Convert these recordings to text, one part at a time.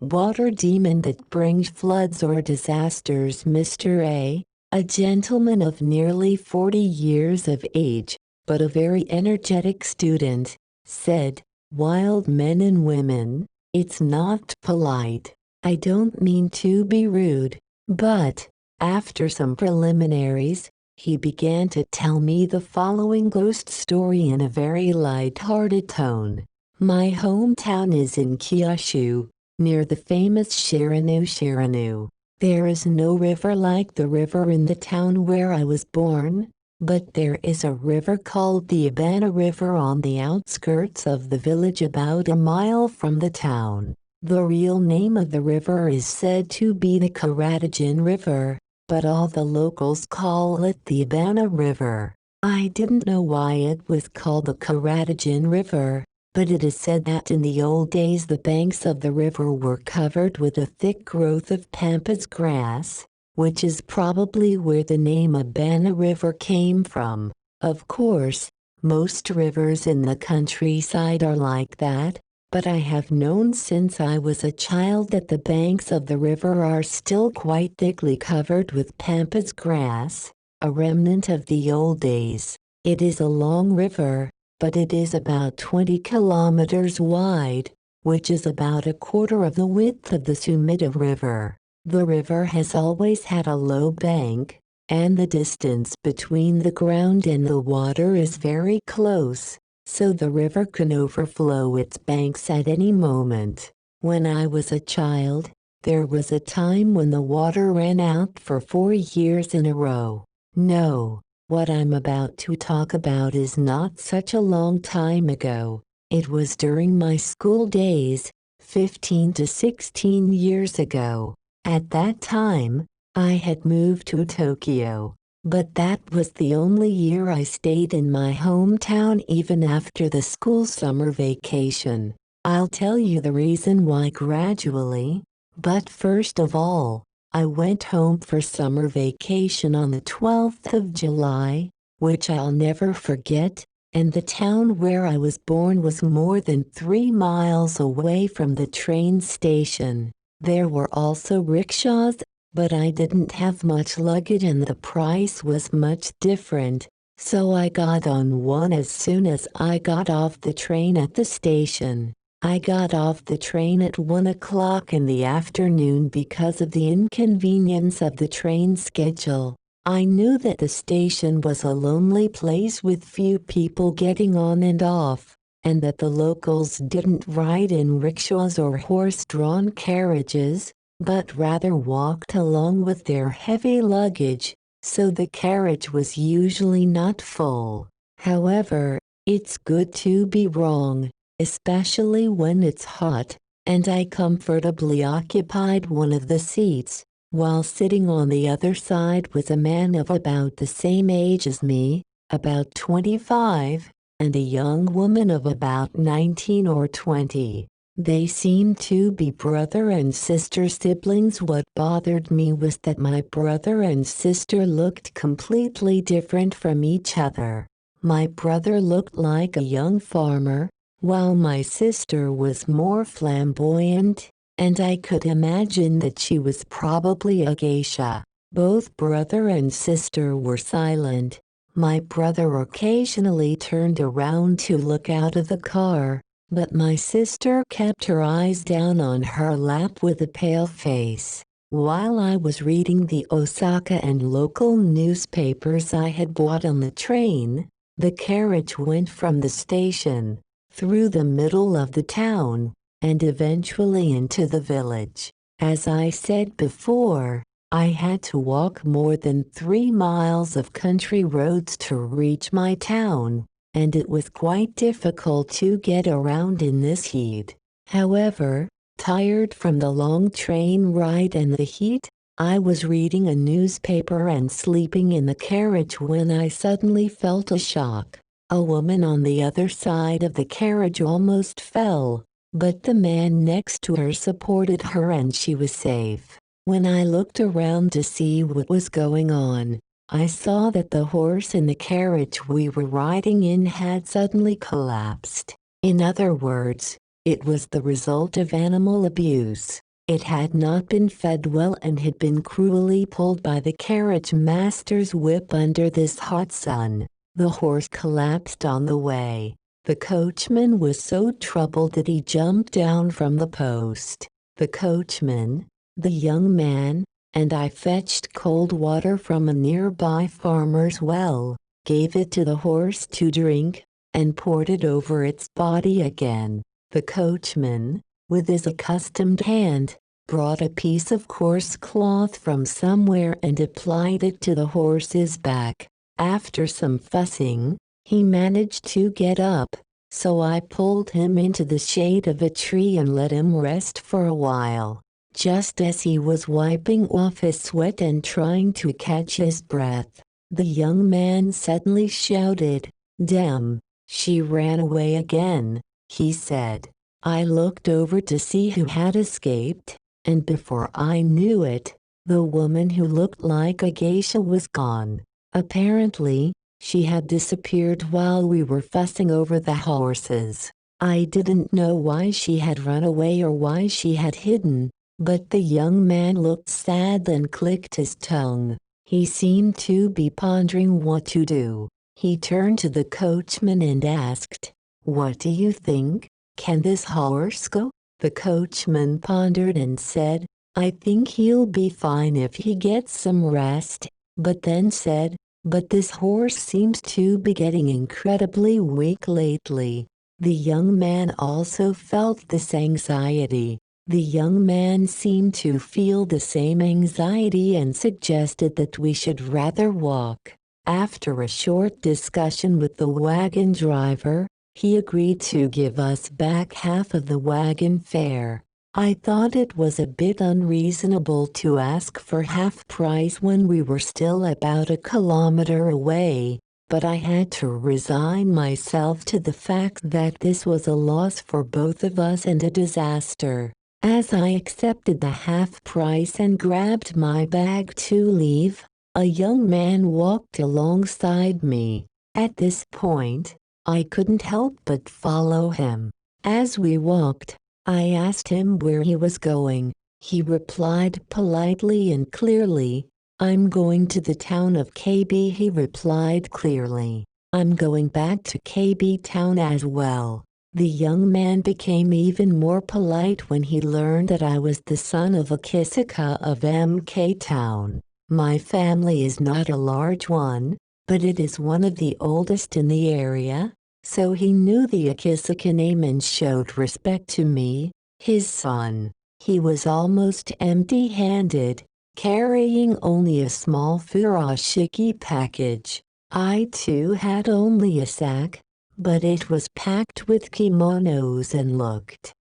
Water demon that brings floods or disasters. Mr. A gentleman of nearly 40 years of age, but a very energetic student, said, "Wild men and women, it's not polite. I don't mean to be rude, but..." After some preliminaries, he began to tell me the following ghost story in a very light-hearted tone. My hometown is in Kyushu, near the famous Shiranu. There is no river like the river in the town where I was born, but there is a river called the Abana River on the outskirts of the village about a mile from the town. The real name of the river is said to be the Karatijin River, but all the locals call it the Abana River. I didn't know why it was called the Karatijin River, but it is said that in the old days the banks of the river were covered with a thick growth of pampas grass, which is probably where the name Abana River came from. Of course, most rivers in the countryside are like that, but I have known since I was a child that the banks of the river are still quite thickly covered with pampas grass, a remnant of the old days. It is a long river, but it is about 20 kilometers wide, which is about a quarter of the width of the Sumida River. The river has always had a low bank, and the distance between the ground and the water is very close, so the river can overflow its banks at any moment. When I was a child, there was a time when the water ran out for 4 years in a row. No. What I'm about to talk about is not such a long time ago. It was during my school days, 15 to 16 years ago. At that time, I had moved to Tokyo, but that was the only year I stayed in my hometown even after the school summer vacation. I'll tell you the reason why gradually, but first of all, I went home for summer vacation on the 12th of July, which I'll never forget, and the town where I was born was more than 3 miles away from the train station. There were also rickshaws, but I didn't have much luggage and the price was much different, so I got on one as soon as I got off the train at the station. I got off the train at 1 o'clock in the afternoon because of the inconvenience of the train schedule. I knew that the station was a lonely place with few people getting on and off, and that the locals didn't ride in rickshaws or horse-drawn carriages, but rather walked along with their heavy luggage, so the carriage was usually not full. However, it's good to be wrong, especially when it's hot, and I comfortably occupied one of the seats, while sitting on the other side was a man of about the same age as me, about 25, and a young woman of about 19 or 20. They seemed to be brother and sister siblings. What bothered me was that my brother and sister looked completely different from each other. My brother looked like a young farmer, while my sister was more flamboyant, and I could imagine that she was probably a geisha. Both brother and sister were silent. My brother occasionally turned around to look out of the car, but my sister kept her eyes down on her lap with a pale face. While I was reading the Osaka and local newspapers I had bought on the train, the carriage went from the station, through the middle of the town, and eventually into the village. As I said before, I had to walk more than 3 miles of country roads to reach my town, and it was quite difficult to get around in this heat. However, tired from the long train ride and the heat, I was reading a newspaper and sleeping in the carriage when I suddenly felt a shock. A woman on the other side of the carriage almost fell, but the man next to her supported her and she was safe. When I looked around to see what was going on, I saw that the horse in the carriage we were riding in had suddenly collapsed. In other words, It was the result of animal abuse. It had not been fed well and had been cruelly pulled by the carriage master's whip under this hot sun. The horse collapsed on the way. The coachman was so troubled that he jumped down from the post. The coachman, the young man, and I fetched cold water from a nearby farmer's well, gave it to the horse to drink, and poured it over its body again. The coachman, with his accustomed hand, brought a piece of coarse cloth from somewhere and applied it to the horse's back. After some fussing, he managed to get up, so I pulled him into the shade of a tree and let him rest for a while. Just as he was wiping off his sweat and trying to catch his breath, the young man suddenly shouted, "Damn, she ran away again," he said. I looked over to see who had escaped, and before I knew it, the woman who looked like a geisha was gone. Apparently, she had disappeared while we were fussing over the horses. I didn't know why she had run away or why she had hidden, but the young man looked sad and clicked his tongue. He seemed to be pondering what to do. He turned to the coachman and asked, "What do you think? Can this horse go?" The coachman pondered and said, "I think he'll be fine if he gets some rest," but then said, "But this horse seems to be getting incredibly weak lately." The young man also felt this anxiety. The young man seemed to feel the same anxiety and suggested that we should rather walk. After a short discussion with the wagon driver, he agreed to give us back half of the wagon fare. I thought it was a bit unreasonable to ask for half price when we were still about a kilometer away, but I had to resign myself to the fact that this was a loss for both of us and a disaster. As I accepted the half price and grabbed my bag to leave, a young man walked alongside me. At this point, I couldn't help but follow him. As we walked, I asked him where he was going. He replied politely and clearly, "I'm going to the town of KB." He replied clearly, "I'm going back to KB town as well." The young man became even more polite when he learned that I was the son of a Kisuka of MK town. My family is not a large one, but it is one of the oldest in the area, so he knew the Akisuka name and showed respect to me, his son. He was almost empty-handed, carrying only a small furoshiki package. I too had only a sack, but it was packed with kimonos and looked.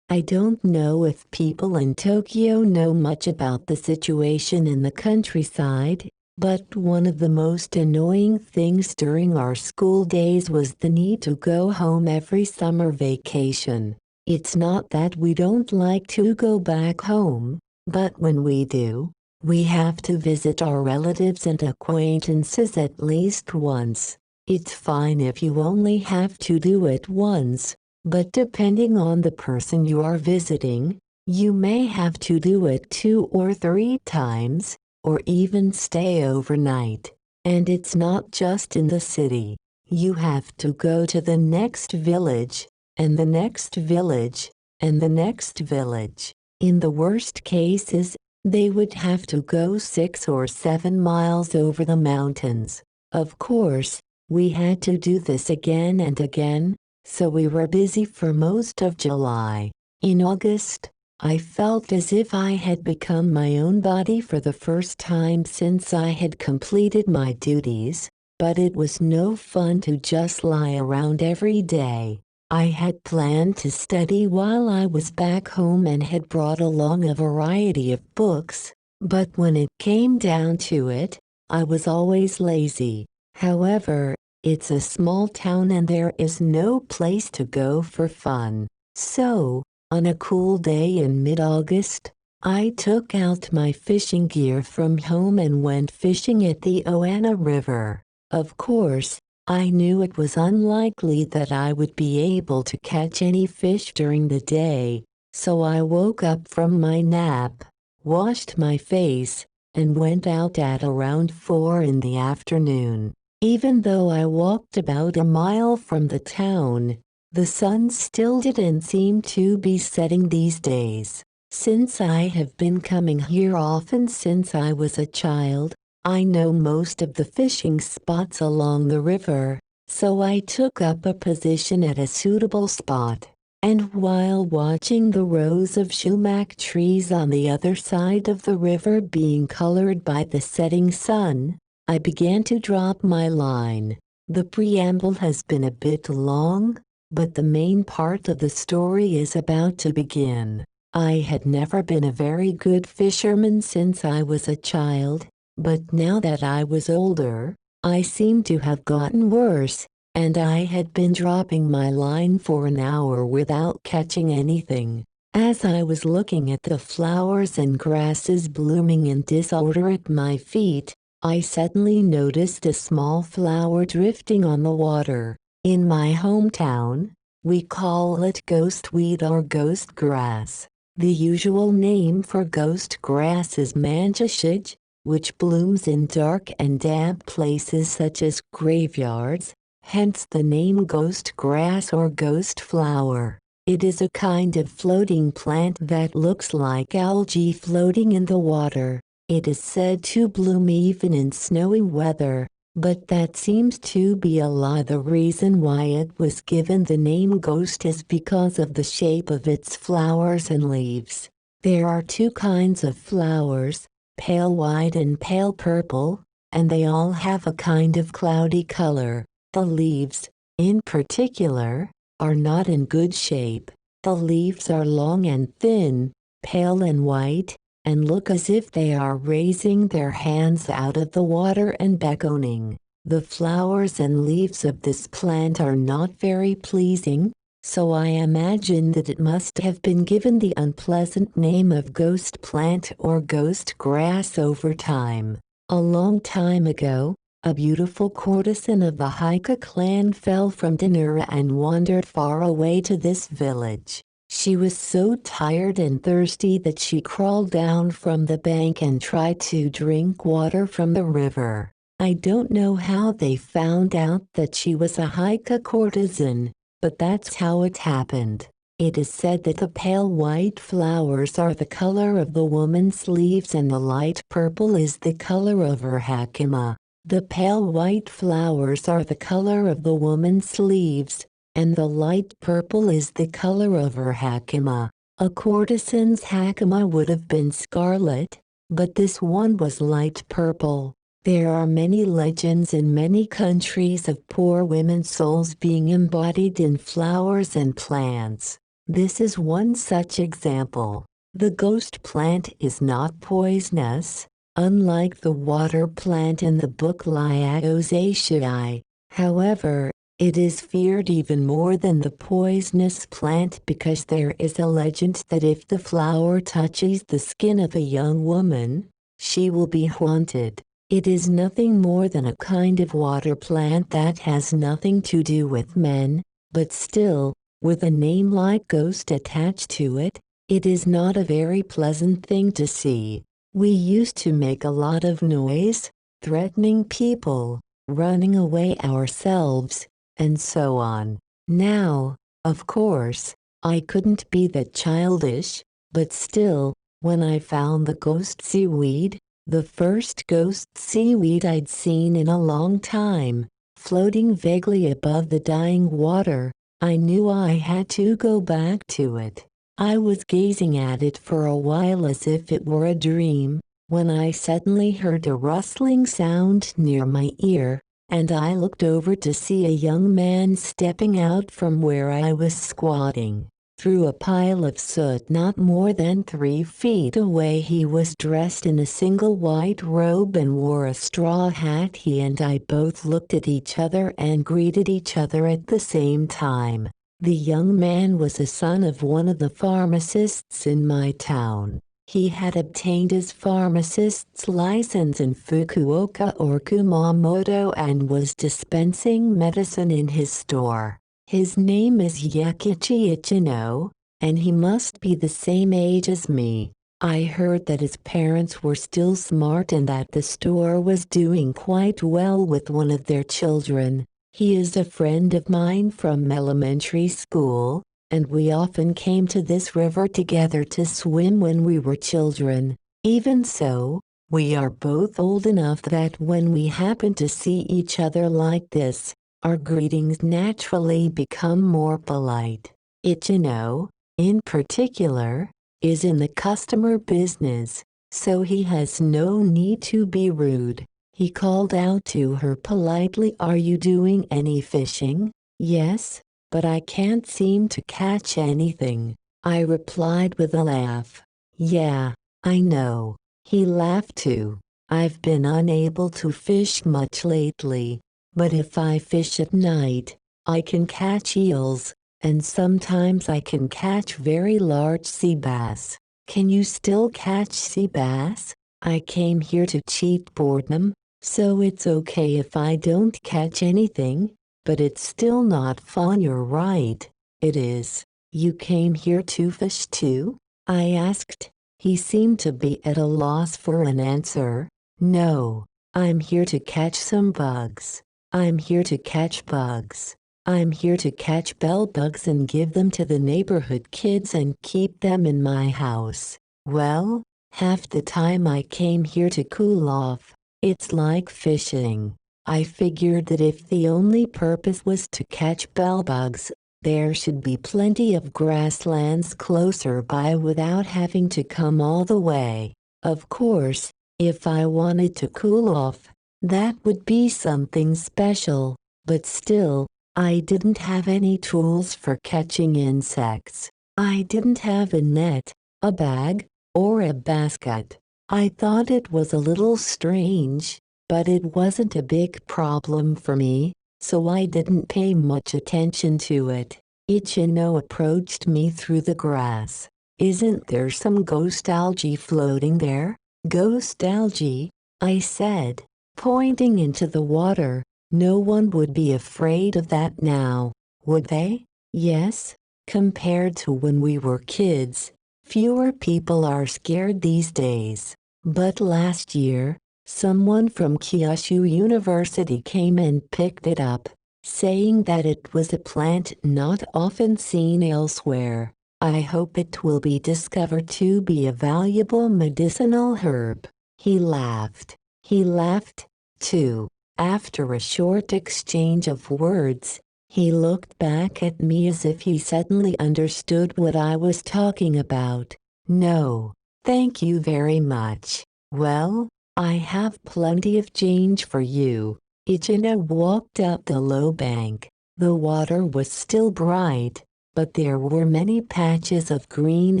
I don't know if people in Tokyo know much about the situation in the countryside, but one of the most annoying things during our school days was the need to go home every summer vacation. It's not that we don't like to go back home, but when we do, we have to visit our relatives and acquaintances at least once. It's fine if you only have to do it once, but depending on the person you are visiting, you may have to do it 2 or 3 times, or even stay overnight. And it's not just in the city. You have to go to the next village, and the next village, and the next village. In the worst cases, they would have to go 6 or 7 miles over the mountains. Of course, we had to do this again and again, so we were busy for most of July. In August, I felt as if I had become my own body for the first time since I had completed my duties, but it was no fun to just lie around every day. I had planned to study while I was back home and had brought along a variety of books, but when it came down to it, I was always lazy. However, it's a small town and there is no place to go for fun. So, on a cool day in mid-August, I took out my fishing gear from home and went fishing at the Oana River. Of course, I knew it was unlikely that I would be able to catch any fish during the day, so I woke up from my nap, washed my face, and went out at around 4 in the afternoon. Even though I walked about a mile from the town, the sun still didn't seem to be setting these days. Since I have been coming here often since I was a child, I know most of the fishing spots along the river, so I took up a position at a suitable spot. And while watching the rows of sumac trees on the other side of the river being colored by the setting sun, I began to drop my line. The preamble has been a bit long, but the main part of the story is about to begin. I had never been a very good fisherman since I was a child, but now that I was older, I seemed to have gotten worse, and I had been dropping my line for an hour without catching anything. As I was looking at the flowers and grasses blooming in disorder at my feet, I suddenly noticed a small flower drifting on the water. In my hometown, we call it ghost weed or ghost grass. The usual name for ghost grass is manjashige, which blooms in dark and damp places such as graveyards, hence the name ghost grass or ghost flower. It is a kind of floating plant that looks like algae floating in the water. It is said to bloom even in snowy weather, but that seems to be a lie. The reason why it was given the name ghost is because of the shape of its flowers and leaves. There are two kinds of flowers, pale white and pale purple, and they all have a kind of cloudy color. The leaves, in particular, are not in good shape. The leaves are long and thin, pale and white, and look as if they are raising their hands out of the water and beckoning. The flowers and leaves of this plant are not very pleasing, so I imagine that it must have been given the unpleasant name of ghost plant or ghost grass over time. A long time ago, a beautiful courtesan of the Haika clan fell from Dinura and wandered far away to this village. She was so tired and thirsty that she crawled down from the bank and tried to drink water from the river. I don't know how they found out that she was a Haika courtesan, but that's how it happened. It is said that the pale white flowers are the color of the woman's leaves and the light purple is the color of her hakama. The pale white flowers are the color of the woman's leaves, and the light purple is the color of her hakama. A courtesan's hakama would have been scarlet, but this one was light purple. There are many legends in many countries of poor women's souls being embodied in flowers and plants. This is one such example. The ghost plant is not poisonous, unlike the water plant in the book Lyaozaceae. However, it is feared even more than the poisonous plant because there is a legend that if the flower touches the skin of a young woman, she will be haunted. It is nothing more than a kind of water plant that has nothing to do with men, but still, with a name like ghost attached to it, it is not a very pleasant thing to see. We used to make a lot of noise, threatening people, running away ourselves, and so on. Now, of course, I couldn't be that childish, but still, when I found the ghost seaweed, the first ghost seaweed I'd seen in a long time, floating vaguely above the dying water, I knew I had to go back to it. I was gazing at it for a while as if it were a dream, when I suddenly heard a rustling sound near my ear, and I looked over to see a young man stepping out from where I was squatting. Through a pile of soot not more than 3 feet away he was dressed in a single white robe and wore a straw hat. He and I both looked at each other and greeted each other at the same time. The young man was a son of one of the pharmacists in my town. He had obtained his pharmacist's license in Fukuoka or Kumamoto and was dispensing medicine in his store. His name is Yakichi Ichino, and he must be the same age as me. I heard that his parents were still smart and that the store was doing quite well with one of their children. He is a friend of mine from elementary school, and we often came to this river together to swim when we were children. Even so, we are both old enough that when we happen to see each other like this, our greetings naturally become more polite. Ichino, in particular, is in the customer business, so he has no need to be rude. He called out to her politely, "Are you doing any fishing?" "Yes, but I can't seem to catch anything," I replied with a laugh. "Yeah, I know." He laughed too. "I've been unable to fish much lately, but if I fish at night, I can catch eels, and sometimes I can catch very large sea bass." "Can you still catch sea bass?" "I came here to cheat boredom, so it's okay if I don't catch anything, but it's still not fun." "You're right, it is." "You came here to fish too?" I asked. He seemed to be at a loss for an answer. "No, I'm here to catch some bugs. I'm here to catch bugs. I'm here to catch bell bugs and give them to the neighborhood kids and keep them in my house. Well, half the time I came here to cool off. It's like fishing." I figured that if the only purpose was to catch bell bugs, there should be plenty of grasslands closer by without having to come all the way. Of course, if I wanted to cool off, that would be something special, but still, I didn't have any tools for catching insects. I didn't have a net, a bag, or a basket. I thought it was a little strange, but it wasn't a big problem for me, so I didn't pay much attention to it. Ichino approached me through the grass. "Isn't there some ghost algae floating there?" "Ghost algae?" I said, pointing into the water. "No one would be afraid of that now, would they?" "Yes, compared to when we were kids, fewer people are scared these days. But last year, someone from Kyushu University came and picked it up, saying that it was a plant not often seen elsewhere. I hope it will be discovered to be a valuable medicinal herb." He laughed. He laughed, too. After a short exchange of words, he looked back at me as if he suddenly understood what I was talking about. "No, thank you very much. Well, I have plenty of change for you." Ichino walked up the low bank. The water was still bright, but there were many patches of green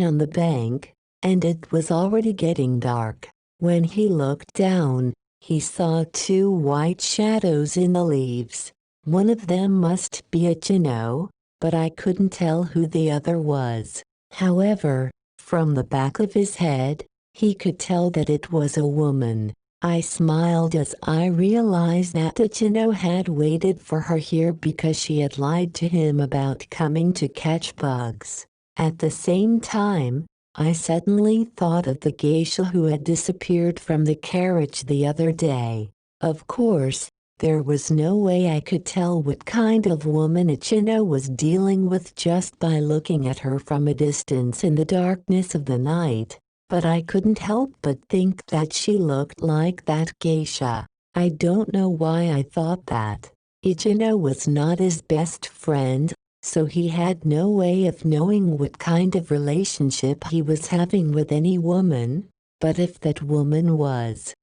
on the bank, and it was already getting dark. When he looked down, he saw two white shadows in the leaves. One of them must be Ichino, but I couldn't tell who the other was. However, from the back of his head, he could tell that it was a woman. I smiled as I realized that Ichino had waited for her here because she had lied to him about coming to catch bugs. At the same time, I suddenly thought of the geisha who had disappeared from the carriage the other day. Of course, there was no way I could tell what kind of woman Ichino was dealing with just by looking at her from a distance in the darkness of the night, but I couldn't help but think that she looked like that geisha. I don't know why I thought that. Ichino was not his best friend, so he had no way of knowing what kind of relationship he was having with any woman, but if that woman was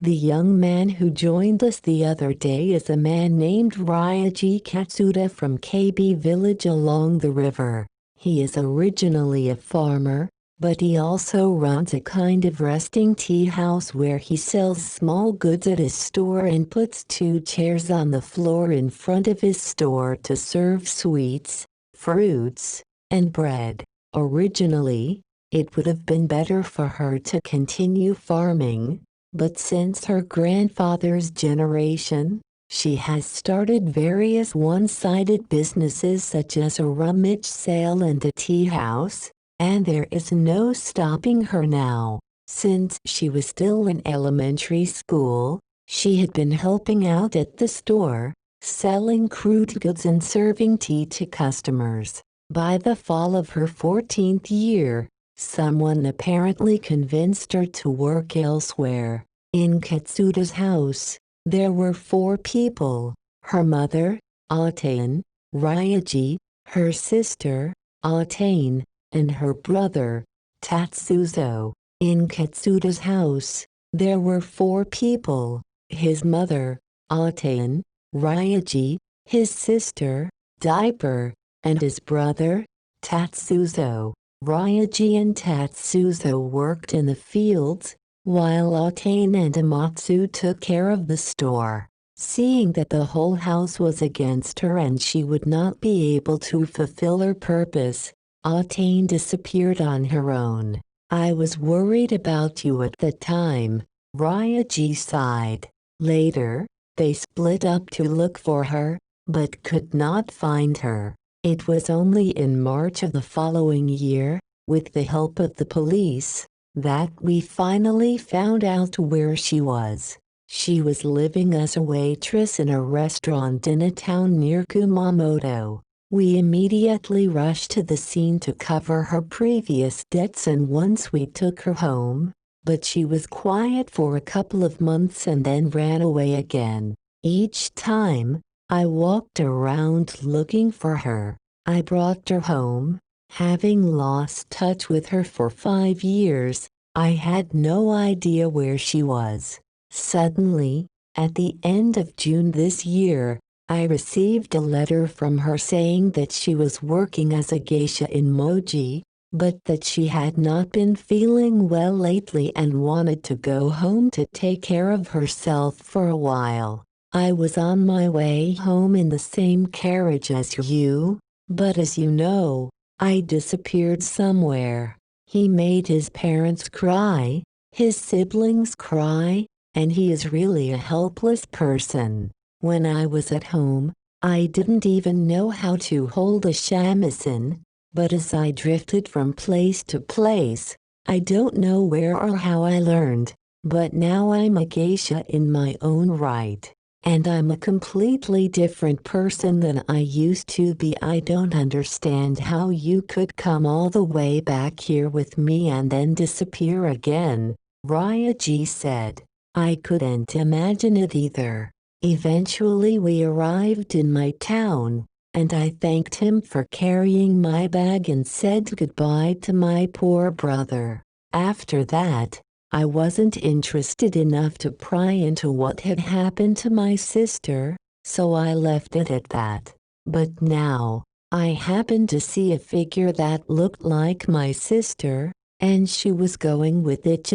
the young man who joined us the other day is a man named Ryaji Katsuda from KB village along the river. He is originally a farmer, but he also runs a kind of resting tea house where he sells small goods at his store and puts two chairs on the floor in front of his store to serve sweets, fruits, and bread. Originally, It would have been better for her to continue farming, but since her grandfather's generation, she has started various one-sided businesses such as a rummage sale and a tea house, and there is no stopping her now. Since she was still in elementary school, she had been helping out at the store, selling crude goods and serving tea to customers. By the fall of her 14th year, someone apparently convinced her to work elsewhere. In Katsuda's house, there were 4 people: her mother, Atane, Ryaji, her sister, Atane, and her brother, Tatsuzo. In Katsuda's house, there were 4 people: his mother, Atane, Ryaji, his sister, Diaper, and his brother, Tatsuzo. Ryaji and Tatsuzo worked in the fields, while Atane and Amatsu took care of the store. Seeing that the whole house was against her and she would not be able to fulfill her purpose, Atane disappeared on her own. "I was worried about you at the time," Ryaji sighed. Later, they split up to look for her, but could not find her. It was only in March of the following year, with the help of the police, that we finally found out where she was. She was living as a waitress in a restaurant in a town near Kumamoto. We immediately rushed to the scene to cover her previous debts, and once we took her home, but she was quiet for a couple of months and then ran away again. Each time, I walked around looking for her. I brought her home. Having lost touch with her for 5 years, I had no idea where she was. Suddenly, at the end of June this year, I received a letter from her saying that she was working as a geisha in Moji, but that she had not been feeling well lately and wanted to go home to take care of herself for a while. I was on my way home in the same carriage as you, but as you know, I disappeared somewhere. He made his parents cry, his siblings cry, and he is really a helpless person. When I was at home, I didn't even know how to hold a shamisen, but as I drifted from place to place, I don't know where or how I learned, but now I'm a geisha in my own right. And I'm a completely different person than I used to be. I don't understand how you could come all the way back here with me and then disappear again," Ryaji said. I couldn't imagine it either. Eventually we arrived in my town, and I thanked him for carrying my bag and said goodbye to my poor brother. After that, I wasn't interested enough to pry into what had happened to my sister, so I left it at that. But now, I happened to see a figure that looked like my sister, and she was going with it,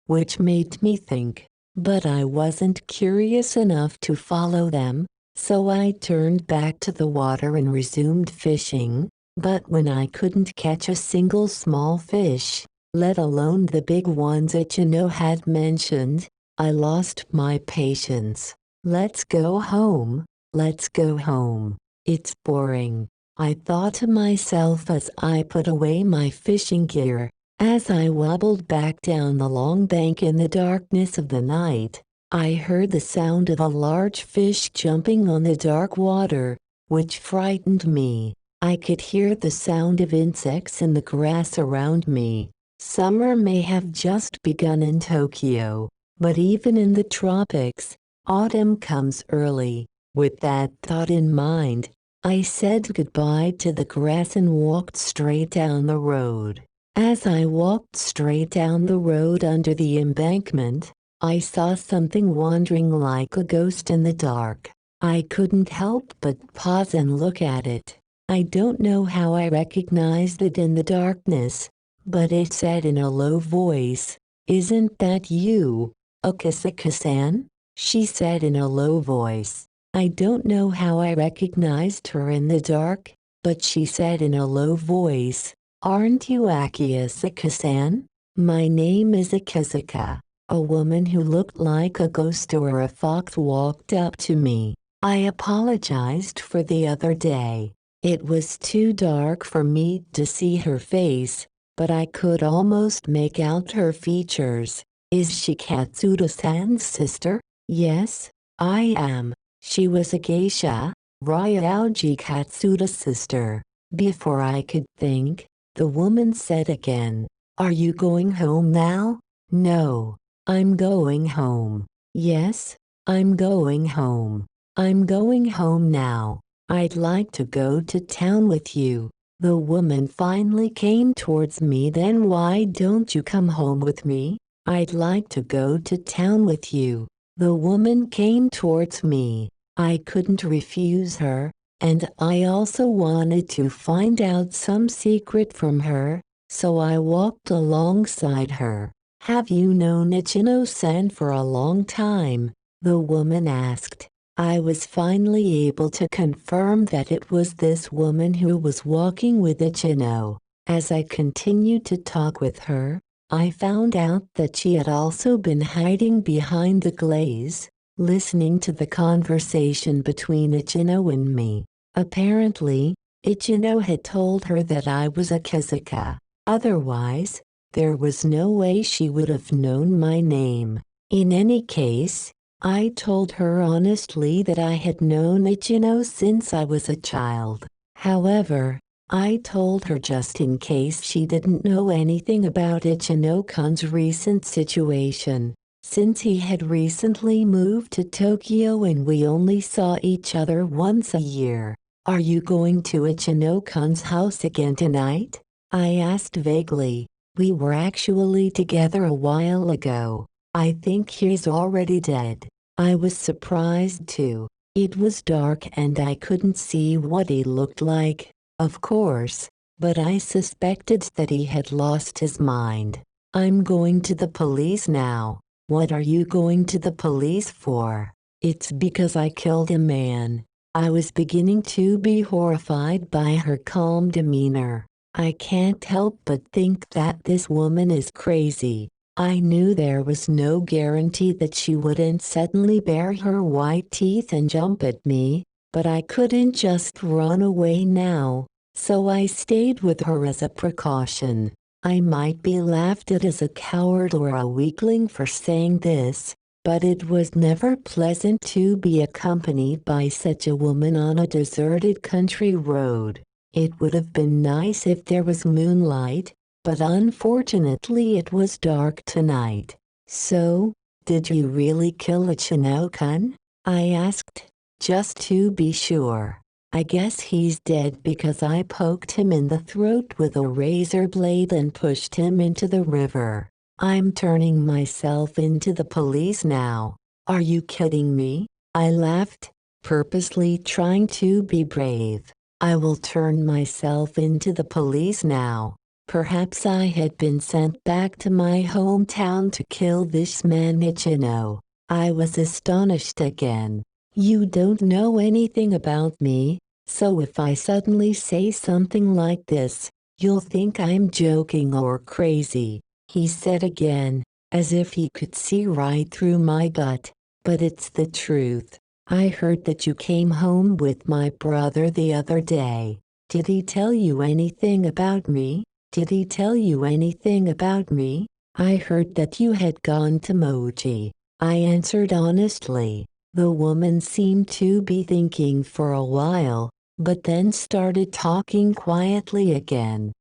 which made me think. But I wasn't curious enough to follow them, so I turned back to the water and resumed fishing. But when I couldn't catch a single small fish, let alone the big ones Ichino had mentioned, I lost my patience. "Let's go home, let's go home. It's boring," I thought to myself as I put away my fishing gear. As I wobbled back down the long bank in the darkness of the night, I heard the sound of a large fish jumping on the dark water, which frightened me. I could hear the sound of insects in the grass around me. Summer may have just begun in Tokyo, but even in the tropics, autumn comes early. With that thought in mind, I said goodbye to the grass and walked straight down the road. As I walked straight down the road under the embankment, I saw something wandering like a ghost in the dark. I couldn't help but pause and look at it. I don't know how I recognized it in the darkness, but it said in a low voice, "Isn't that you, Akasaka-san?" she said in a low voice. I don't know how I recognized her in the dark, but she said in a low voice, Aren't you Akiyasuka-san? My name is Akisuka. A woman who looked like a ghost or a fox walked up to me. I apologized for the other day. It was too dark for me to see her face, but I could almost make out her features. Is she Katsuda-san's sister? Yes, I am. She was a geisha, Ryaoji Katsuda's sister. Before I could think, the woman said again, "Are you going home now?" No, I'm going home. Yes, I'm going home. I'm going home now. I'd like to go to town with you. The woman finally came towards me. Then why don't you come home with me? I'd like to go to town with you. The woman came towards me. I couldn't refuse her, and I also wanted to find out some secret from her, so I walked alongside her. Have you known Ichino-san for a long time? The woman asked. I was finally able to confirm that it was this woman who was walking with Ichino. As I continued to talk with her, I found out that she had also been hiding behind the glaze, listening to the conversation between Ichino and me. Apparently, Ichino had told her that I was Akisuka. Otherwise, there was no way she would have known my name. In any case, I told her honestly that I had known Ichino since I was a child. However, I told her just in case she didn't know anything about Ichino-kun's recent situation, since he had recently moved to Tokyo and we only saw each other once a year. Are you going to Ichino-kun's house again tonight? I asked vaguely. We were actually together a while ago. I think he's already dead. I was surprised too. It was dark and I couldn't see what he looked like, of course, but I suspected that he had lost his mind. I'm going to the police now. What are you going to the police for? It's because I killed a man. I was beginning to be horrified by her calm demeanor. I can't help but think that this woman is crazy. I knew there was no guarantee that she wouldn't suddenly bare her white teeth and jump at me, but I couldn't just run away now, so I stayed with her as a precaution. I might be laughed at as a coward or a weakling for saying this, but it was never pleasant to be accompanied by such a woman on a deserted country road. It would have been nice if there was moonlight, but unfortunately it was dark tonight. So, did you really kill Ichino-kun? I asked, just to be sure. I guess he's dead because I poked him in the throat with a razor blade and pushed him into the river. I'm turning myself into the police now. Are you kidding me? I laughed, purposely trying to be brave. I will turn myself into the police now. Perhaps I had been sent back to my hometown to kill this man Ichino. I was astonished again. You don't know anything about me, so if I suddenly say something like this, you'll think I'm joking or crazy, he said again, as if he could see right through my gut. But it's the truth. I heard that you came home with my brother the other day. Did he tell you anything about me? Did he tell you anything about me? I heard that you had gone to Moji. I answered honestly. The woman seemed to be thinking for a while, but then started talking quietly again.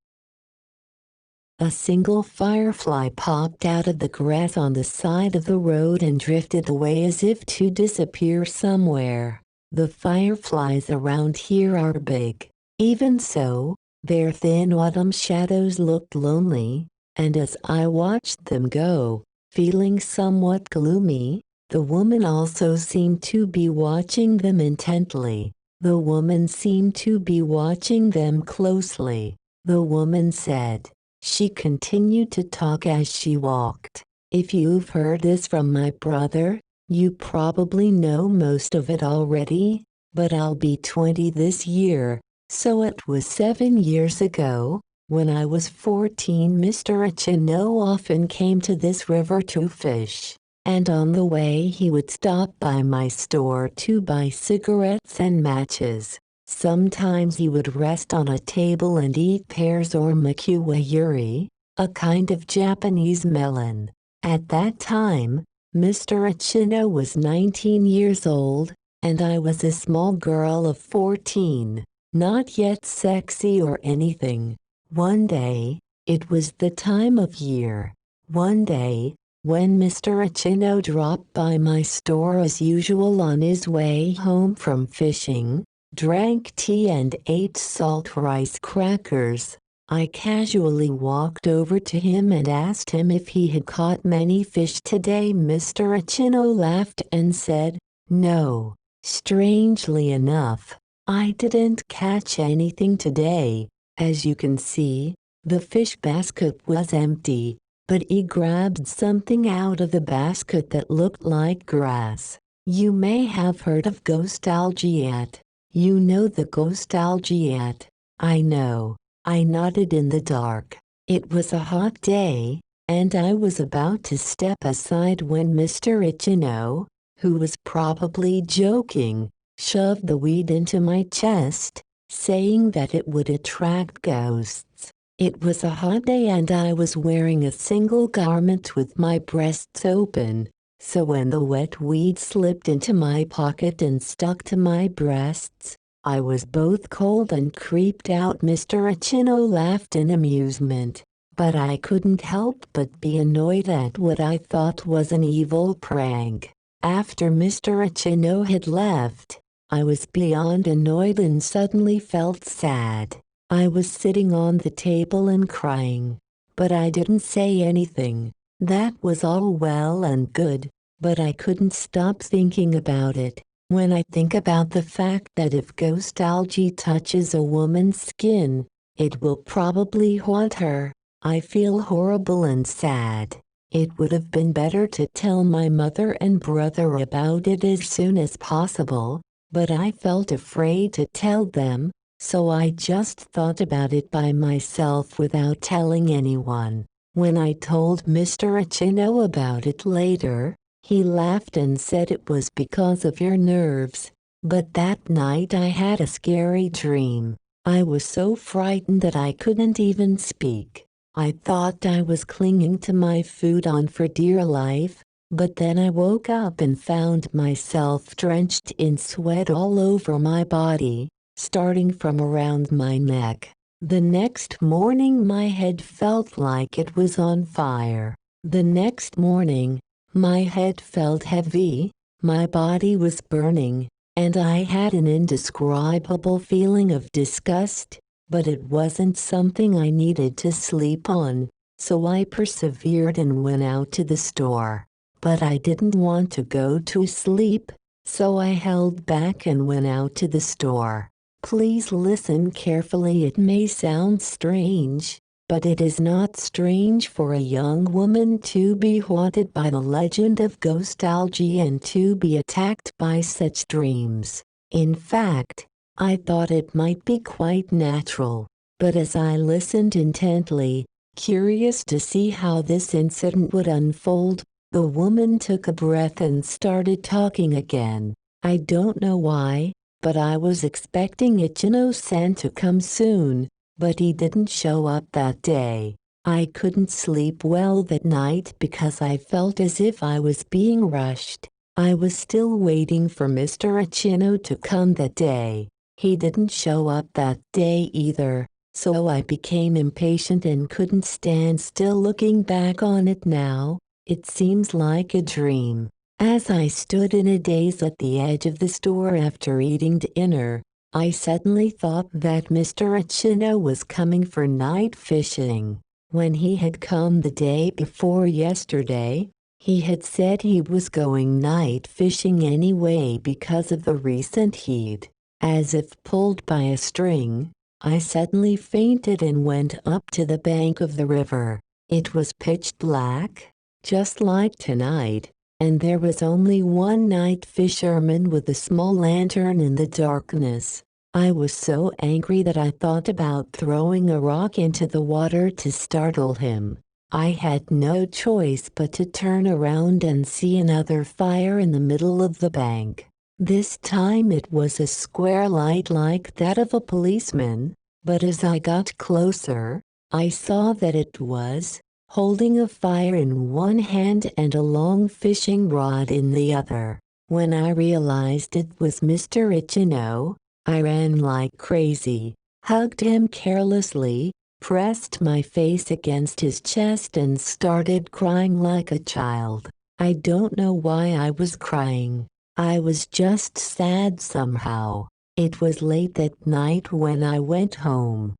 A single firefly popped out of the grass on the side of the road and drifted away as if to disappear somewhere. The fireflies around here are big. Even so, their thin autumn shadows looked lonely, and as I watched them go, feeling somewhat gloomy, the woman also seemed to be watching them intently. The woman seemed to be watching them closely. The woman said. She continued to talk as she walked. If you've heard this from my brother, you probably know most of it already, but I'll be 20 this year, so it was 7 years ago. When I was 14, Mr. Ichino often came to this river to fish, and on the way he would stop by my store to buy cigarettes and matches. Sometimes he would rest on a table and eat pears or makiwayuri, a kind of Japanese melon. At that time, Mr. Ichino was 19 years old, and I was a small girl of 14, not yet sexy or anything. One day, it was the time of year. One day, when Mr. Ichino dropped by my store as usual on his way home from fishing, drank tea and ate salt rice crackers, I casually walked over to him and asked him if he had caught many fish today. Mr. Ichino laughed and said, "No. Strangely enough, I didn't catch anything today. As you can see, the fish basket was empty, but he grabbed something out of the basket that looked like grass. You may have heard of ghostalgiat. You know the ghostalgiat." "I know," I nodded in the dark. It was a hot day, and I was about to step aside when Mr. Ichino, who was probably joking, shoved the weed into my chest, saying that it would attract ghosts. It was a hot day and I was wearing a single garment with my breasts open, so when the wet weed slipped into my pocket and stuck to my breasts, I was both cold and creeped out. Mr. Ichino laughed in amusement, but I couldn't help but be annoyed at what I thought was an evil prank. After Mr. Ichino had left, I was beyond annoyed and suddenly felt sad. I was sitting on the table and crying, but I didn't say anything. That was all well and good, but I couldn't stop thinking about it. When I think about the fact that if ghostalgia touches a woman's skin, it will probably haunt her, I feel horrible and sad. It would have been better to tell my mother and brother about it as soon as possible, but I felt afraid to tell them, so I just thought about it by myself without telling anyone. When I told Mr. Ichino about it later, he laughed and said it was because of your nerves. But that night I had a scary dream. I was so frightened that I couldn't even speak. I thought I was clinging to my futon for dear life, but then I woke up and found myself drenched in sweat all over my body, starting from around my neck. The next morning my head felt like it was on fire. The next morning, my head felt heavy, my body was burning, and I had an indescribable feeling of disgust, but it wasn't something I needed to sleep on, so I persevered and went out to the store. But I didn't want to go to sleep, so I held back and went out to the store. Please listen carefully. It may sound strange, but it is not strange for a young woman to be haunted by the legend of ghostalgia and to be attacked by such dreams. In fact, I thought it might be quite natural, but as I listened intently, curious to see how this incident would unfold, the woman took a breath and started talking again. I don't know why, but I was expecting Ichino-san to come soon, but he didn't show up that day. I couldn't sleep well that night because I felt as if I was being rushed. I was still waiting for Mr. Ichino to come that day. He didn't show up that day either, so I became impatient and couldn't stand still. Looking back on it now, it seems like a dream. As I stood in a daze at the edge of the store after eating dinner, I suddenly thought that Mr. Ichino was coming for night fishing. When he had come the day before yesterday, he had said he was going night fishing anyway because of the recent heat. As if pulled by a string, I suddenly fainted and went up to the bank of the river. It was pitch black, just like tonight, and there was only one night fisherman with a small lantern in the darkness. I was so angry that I thought about throwing a rock into the water to startle him. I had no choice but to turn around and see another fire in the middle of the bank. This time it was a square light like that of a policeman, but as I got closer, I saw that it was holding a fire in one hand and a long fishing rod in the other. When I realized it was Mr. Ichino, I ran like crazy, hugged him carelessly, pressed my face against his chest and started crying like a child. I don't know why I was crying. I was just sad somehow. It was late that night when I went home.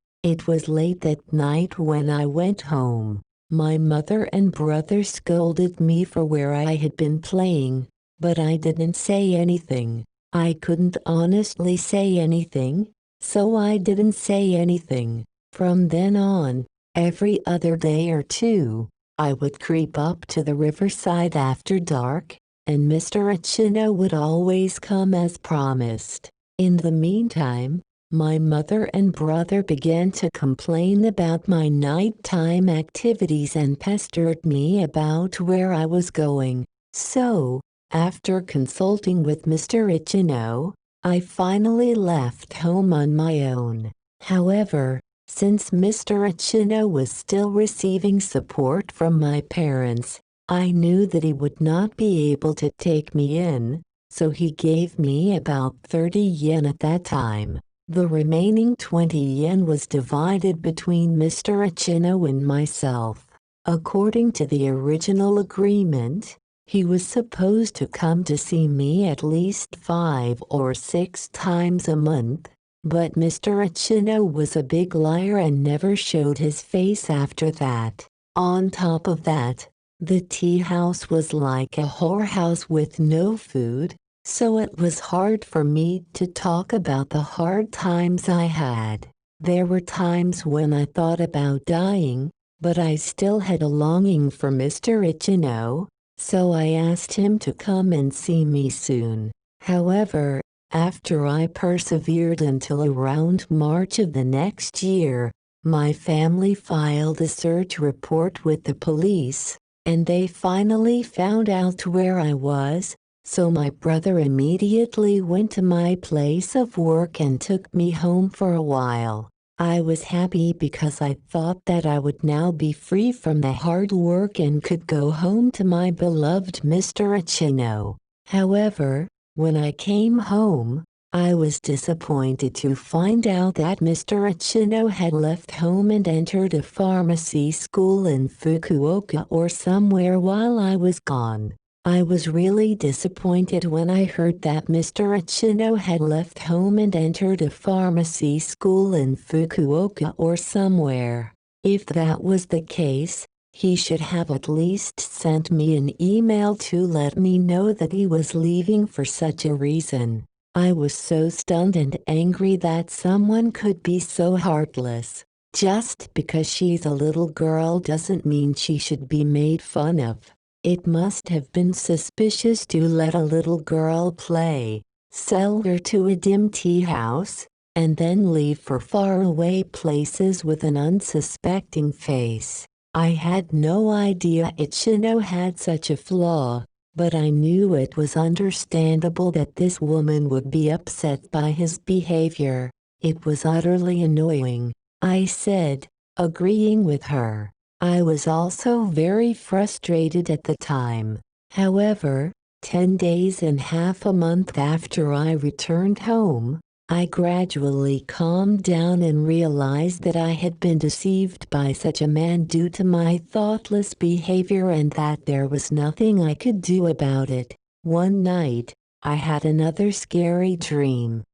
My mother and brother scolded me for where I had been playing, but I didn't say anything. I couldn't honestly say anything, so I didn't say anything. From then on, every other day or two, I would creep up to the riverside after dark, and Mr. Ichino would always come as promised. In the meantime, my mother and brother began to complain about my nighttime activities and pestered me about where I was going. So, after consulting with Mr. Ichino, I finally left home on my own. However, since Mr. Ichino was still receiving support from my parents, I knew that he would not be able to take me in, so he gave me about 30 yen at that time. The remaining 20 yen was divided between Mr. Ichino and myself. According to the original agreement, he was supposed to come to see me at least 5 or 6 times a month, but Mr. Ichino was a big liar and never showed his face after that. On top of that, the tea house was like a whorehouse with no food, so it was hard for me to talk about the hard times I had. There were times when I thought about dying, but I still had a longing for Mr. Ichino, so I asked him to come and see me soon. However, after I persevered until around March of the next year, my family filed a search report with the police, and they finally found out where I was, so my brother immediately went to my place of work and took me home for a while. I was happy because I thought that I would now be free from the hard work and could go home to my beloved Mr. Ichino. However, when I came home, I was disappointed to find out that Mr. Ichino had left home and entered a pharmacy school in Fukuoka or somewhere while I was gone. I was really disappointed when I heard that Mr. Ichino had left home and entered a pharmacy school in Fukuoka or somewhere. If that was the case, he should have at least sent me an email to let me know that he was leaving for such a reason. I was so stunned and angry that someone could be so heartless. Just because she's a little girl doesn't mean she should be made fun of. It must have been suspicious to let a little girl play, sell her to a dim tea house, and then leave for faraway places with an unsuspecting face. I had no idea Ichino had such a flaw, but I knew it was understandable that this woman would be upset by his behavior. It was utterly annoying, I said, agreeing with her. I was also very frustrated at the time. However, 10 days and half a month after I returned home, I gradually calmed down and realized that I had been deceived by such a man due to my thoughtless behavior and that there was nothing I could do about it. One night, I had another scary dream.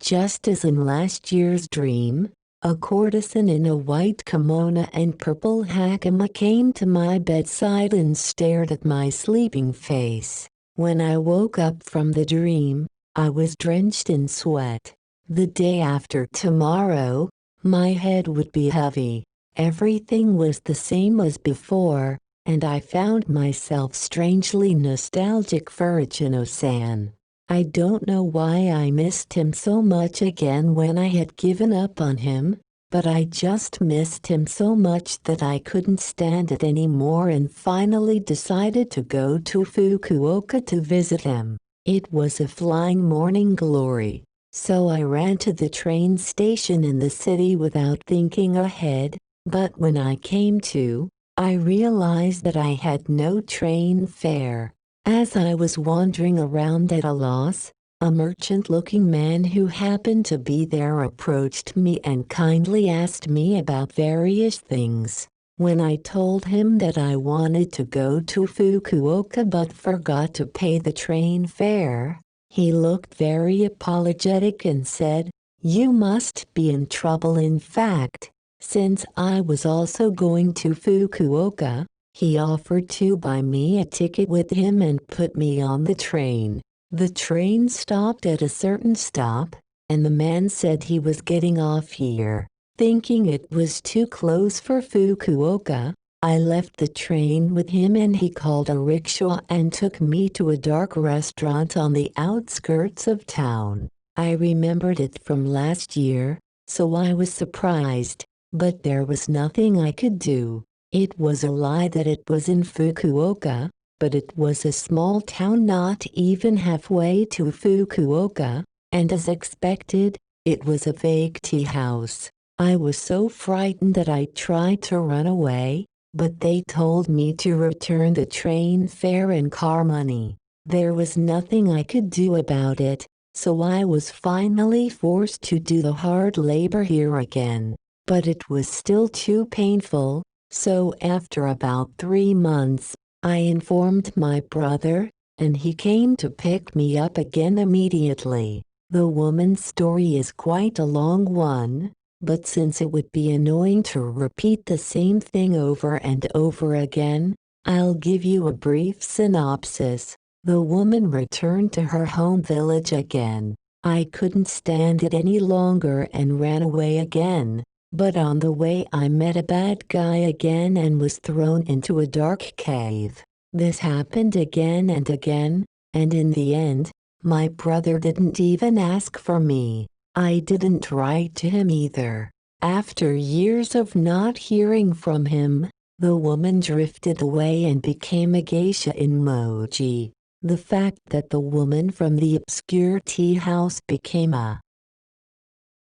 Just as in last year's dream, a courtesan in a white kimono and purple hakama came to my bedside and stared at my sleeping face. When I woke up from the dream, I was drenched in sweat. The day after tomorrow, my head would be heavy. Everything was the same as before, and I found myself strangely nostalgic for Ichino-san. I don't know why I missed him so much again when I had given up on him, but I just missed him so much that I couldn't stand it anymore and finally decided to go to Fukuoka to visit him. It was a flying morning glory, so I ran to the train station in the city without thinking ahead, but when I came to, I realized that I had no train fare. As I was wandering around at a loss, a merchant-looking man who happened to be there approached me and kindly asked me about various things. When I told him that I wanted to go to Fukuoka but forgot to pay the train fare, he looked very apologetic and said, "You must be in trouble." In fact, since I was also going to Fukuoka, he offered to buy me a ticket with him and put me on the train. The train stopped at a certain stop, and the man said he was getting off here. Thinking it was too close for Fukuoka, I left the train with him and he called a rickshaw and took me to a dark restaurant on the outskirts of town. I remembered it from last year, so I was surprised, but there was nothing I could do. It was a lie that it was in Fukuoka, but it was a small town not even halfway to Fukuoka, and as expected, it was a vague tea house. I was so frightened that I tried to run away, but they told me to return the train fare and car money. There was nothing I could do about it, so I was finally forced to do the hard labor here again. But it was still too painful, so after about 3 months, I informed my brother, and he came to pick me up again immediately. The woman's story is quite a long one, but since it would be annoying to repeat the same thing over and over again, I'll give you a brief synopsis. The woman returned to her home village again. I couldn't stand it any longer and ran away again. But on the way I met a bad guy again and was thrown into a dark cave. This happened again and again, and in the end, my brother didn't even ask for me. I didn't write to him either. After years of not hearing from him, the woman drifted away and became a geisha in Moji. The fact that the woman from the obscure tea house became a...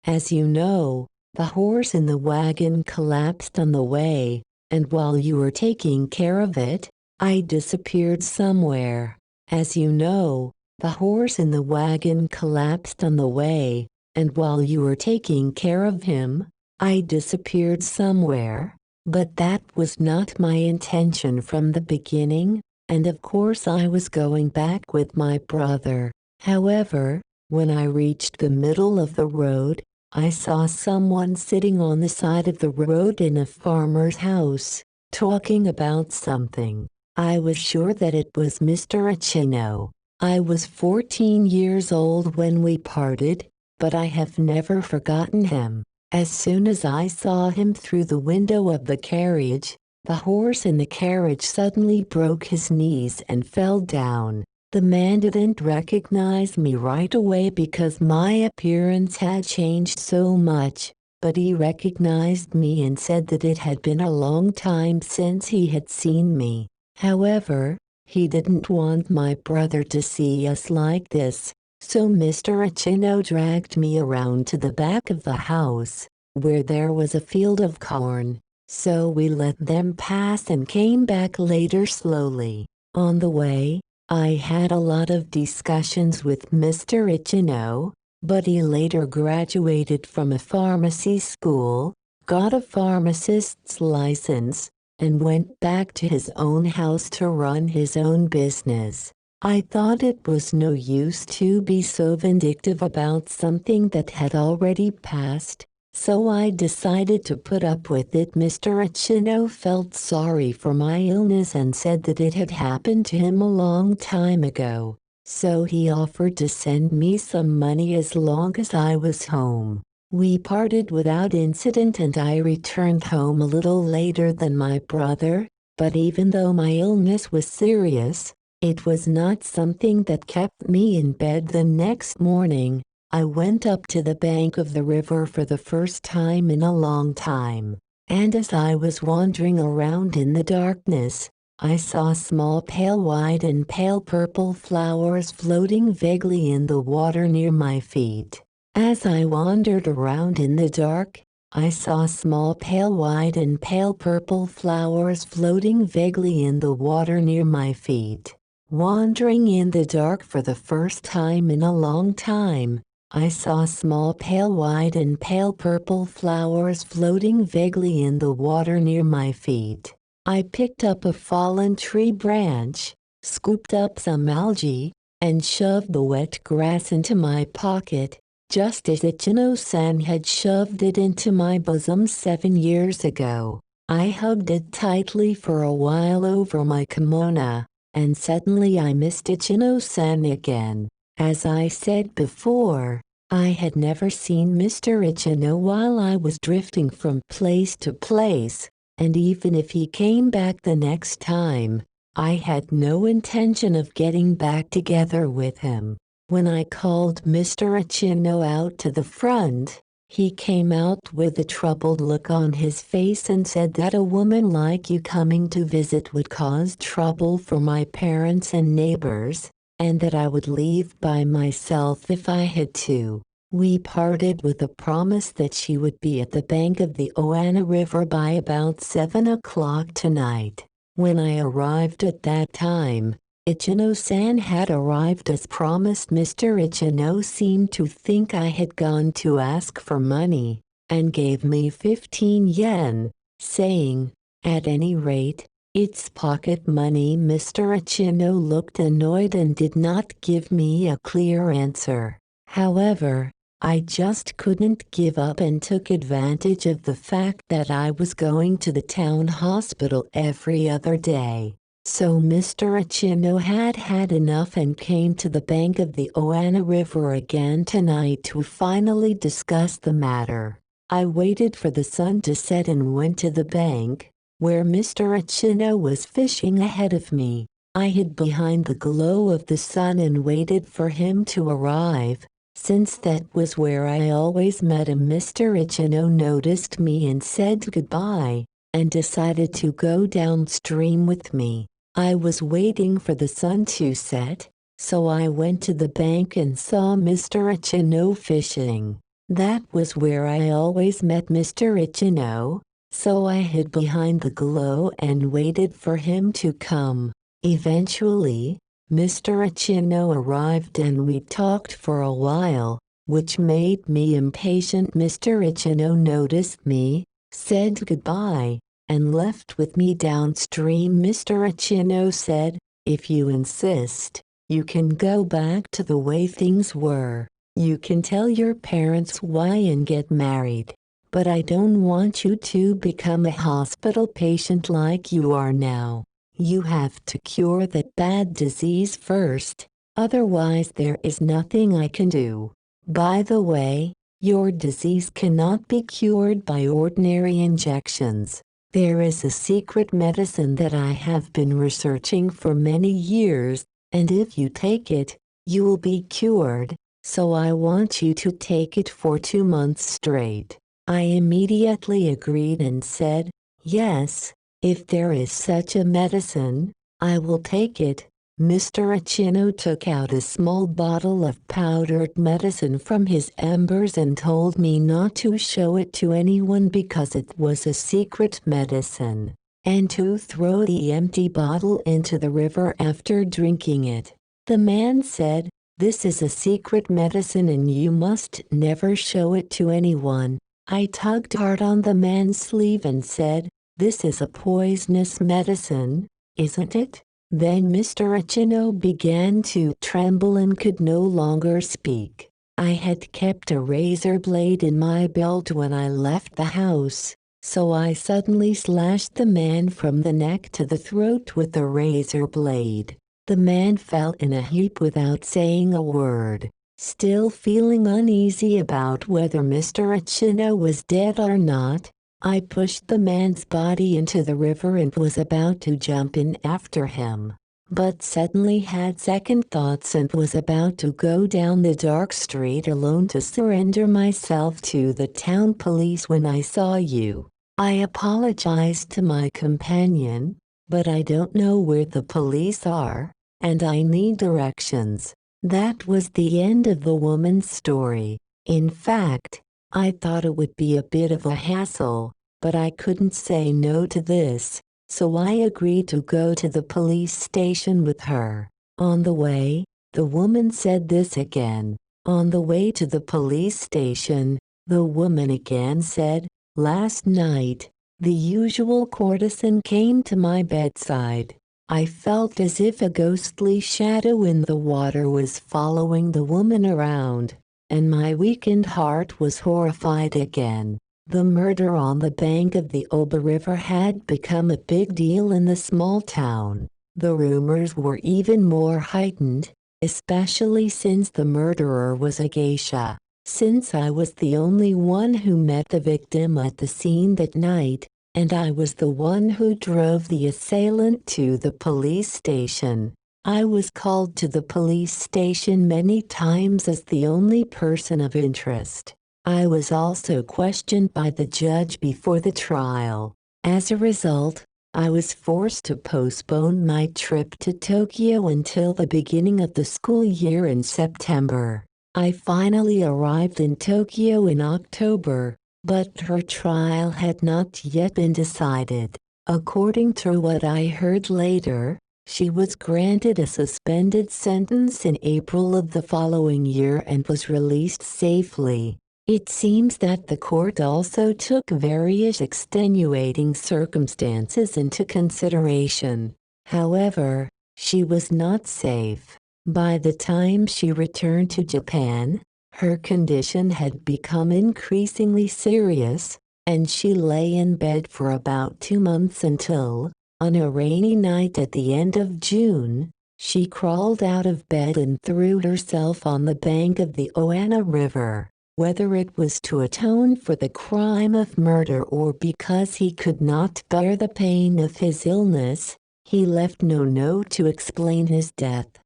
As you know, the horse in the wagon collapsed on the way, and while you were taking care of it, I disappeared somewhere. As you know, the horse in the wagon collapsed on the way, and while you were taking care of him, I disappeared somewhere. But that was not my intention from the beginning, and of course I was going back with my brother. However, when I reached the middle of the road, I saw someone sitting on the side of the road in a farmer's house, talking about something. I was sure that it was Mr. Achino. I was 14 years old when we parted, but I have never forgotten him. As soon as I saw him through the window of the carriage, the horse in the carriage suddenly broke his knees and fell down. The man didn't recognize me right away because my appearance had changed so much, but he recognized me and said that it had been a long time since he had seen me. However, he didn't want my brother to see us like this, so Mr. Achino dragged me around to the back of the house, where there was a field of corn, so we let them pass and came back later slowly. On the way, I had a lot of discussions with Mr. Achino, but he later graduated from a pharmacy school, got a pharmacist's license, and went back to his own house to run his own business. I thought it was no use to be so vindictive about something that had already passed, so I decided to put up with it. Mr. Achino felt sorry for my illness and said that it had happened to him a long time ago, so he offered to send me some money as long as I was home. We parted without incident and I returned home a little later than my brother, but even though my illness was serious, It was not something that kept me in bed the next morning. I went up to the bank of the river for the first time in a long time, and as I was wandering around in the darkness, I saw small pale white and pale purple flowers floating vaguely in the water near my feet. As I wandered around in the dark, I saw small pale white and pale purple flowers floating vaguely in the water near my feet. Wandering in the dark for the first time in a long time, I saw small pale white and pale purple flowers floating vaguely in the water near my feet. I picked up a fallen tree branch, scooped up some algae, and shoved the wet grass into my pocket, just as Ichino-san had shoved it into my bosom 7 years ago. I hugged it tightly for a while over my kimono, and suddenly I missed Ichino-san again. As I said before, I had never seen Mr. Ichino while I was drifting from place to place, and even if he came back the next time, I had no intention of getting back together with him. When I called Mr. Ichino out to the front, he came out with a troubled look on his face and said that a woman like you coming to visit would cause trouble for my parents and neighbors, and that I would leave by myself if I had to. We parted with a promise that she would be at the bank of the Oana River by about 7 o'clock tonight. When I arrived at that time, Ichino-san had arrived as promised. Mr. Ichino seemed to think I had gone to ask for money, and gave me 15 yen, saying, "At any rate, it's pocket money." Mr. Ichino looked annoyed and did not give me a clear answer. However, I just couldn't give up and took advantage of the fact that I was going to the town hospital every other day. So Mr. Ichino had had enough and came to the bank of the Oana River again tonight to finally discuss the matter. I waited for the sun to set and went to the bank, where Mr. Ichino was fishing ahead of me. I hid behind the glow of the sun and waited for him to arrive. Since that was where I always met him, Mr. Ichino noticed me and said goodbye, and decided to go downstream with me. I was waiting for the sun to set, so I went to the bank and saw Mr. Ichino fishing. That was where I always met Mr. Ichino, so I hid behind the glow and waited for him to come. Eventually, Mr. Ichino arrived and we talked for a while, which made me impatient. Mr. Ichino noticed me, said goodbye, and left with me downstream. Mr. Ichino said, "If you insist, you can go back to the way things were. You can tell your parents why and get married. But I don't want you to become a hospital patient like you are now. You have to cure that bad disease first, otherwise there is nothing I can do. By the way, your disease cannot be cured by ordinary injections. There is a secret medicine that I have been researching for many years, and if you take it, you will be cured, so I want you to take it for 2 months straight." I immediately agreed and said, "Yes, if there is such a medicine, I will take it." Mr. Ichino took out a small bottle of powdered medicine from his embers and told me not to show it to anyone because it was a secret medicine, and to throw the empty bottle into the river after drinking it. The man said, "This is a secret medicine and you must never show it to anyone." I tugged hard on the man's sleeve and said, "This is a poisonous medicine, isn't it?" Then Mr. Ichino began to tremble and could no longer speak. I had kept a razor blade in my belt when I left the house, so I suddenly slashed the man from the neck to the throat with the razor blade. The man fell in a heap without saying a word. Still feeling uneasy about whether Mr. Ichino was dead or not, I pushed the man's body into the river and was about to jump in after him. but suddenly had second thoughts and was about to go down the dark street alone to surrender myself to the town police when I saw you. I apologized to my companion, but I don't know where the police are, and I need directions. That was the end of the woman's story. In fact, I thought it would be a bit of a hassle, but I couldn't say no to this, so I agreed to go to the police station with her. On the way, the woman said this again. On the way to the police station, the woman again said, "Last night, the usual courtesan came to my bedside. I felt as if a ghostly shadow in the water was following the woman around, and my weakened heart was horrified again." The murder on the bank of the Oba River had become a big deal in the small town. The rumors were even more heightened, especially since the murderer was a geisha. Since I was the only one who met the victim at the scene that night, and I was the one who drove the assailant to the police station, I was called to the police station many times as the only person of interest. I was also questioned by the judge before the trial. As a result, I was forced to postpone my trip to Tokyo until the beginning of the school year in September. I finally arrived in Tokyo in October, but her trial had not yet been decided. According to what I heard later, she was granted a suspended sentence in April of the following year and was released safely. It seems that the court also took various extenuating circumstances into consideration. However, she was not safe. By the time she returned to Japan, her condition had become increasingly serious, and she lay in bed for about 2 months until, on a rainy night at the end of June, she crawled out of bed and threw herself on the bank of the Oana River. Whether it was to atone for the crime of murder or because he could not bear the pain of his illness, he left no note to explain his death.